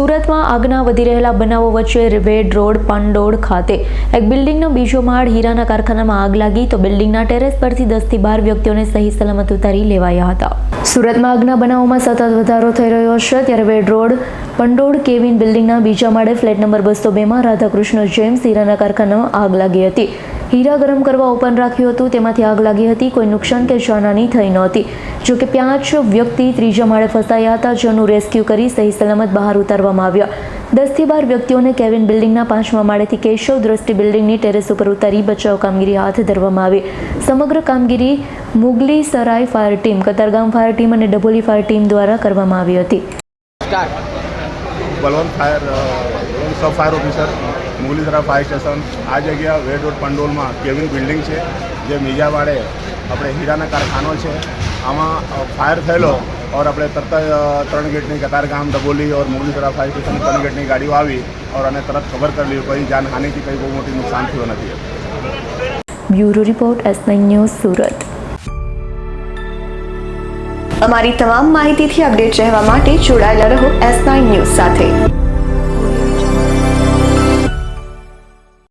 સુરતમાં આગના વધી રહેલા બનાવો વચ્ચે વેડ રોડ પાંડોળ ખાતે એક બિલ્ડિંગનો બીજો માળ હીરાના કારખાનામાં આગ લાગી તો બિલ્ડિંગના ટેરેસ પરથી 10 થી 12 વ્યક્તિઓને સહી સલામત ઉતારી લેવાયા હતા। સુરતમાં આગના બનાવોમાં સતત વધારો થઈ રહ્યો છે ત્યારે વેડ રોડ પાંડોળ કેવિન બિલ્ડિંગના બીજા માળે ફ્લેટ નંબર 202માં રાધાકૃષ્ણ જેમ્સ હીરાના કારખાનામાં આગ લાગી હતી। હીરા ગરમ કરવા ઓપન રાખ્યું હતું, તેમાંથી આગ લાગી હતી। કોઈ નુકસાન કે જાનહાની થઈ નહોતી। જોકે 5 વ્યક્તિ ત્રીજા માળે ફસાયા હતા, જેનું રેસ્ક્યુ કરી સહી સલામત બહાર ઉતારવામાં આવ્યા। 10 થી 12 વ્યક્તિઓને કેવિન બિલ્ડિંગના 5મા માળેથી કેશવ દ્રષ્ટિ બિલ્ડિંગની ટેરેસ ઉપર ઉતારી બચાવ કામગીરી હાથ ધરવામાં આવી। સમગ્ર કામગીરી Mugli Sarai fire team, Katargam fire team અને ડભોલી ફાયર ટીમ દ્વારા કરવામાં આવી હતી। Balwant fire sub fire officer Muglisara fire station आ जगह वेड रोड पंडोल में केविन बिल्डिंग है जे मीजा वाड़े अपने हीराना कारखानो है। आमा फायर थयेलो और अपने तरत 3 गेटनी कतारगाम डबोली और मुगलीसरा फायर स्टेशन 3 गेटनी गाड़ीओ आवी और अने तरत खबर कर ली कोई जानहानि की कोई बहुत मोटी नुकसान थयो नथी। ब्यूरो रिपोर्ट S9 न्यूज़ सूरत। અમારી તમામ માહિતીથી અપડેટ રહેવા માટે જોડાયેલા રહો S9 ન્યૂઝ સાથે।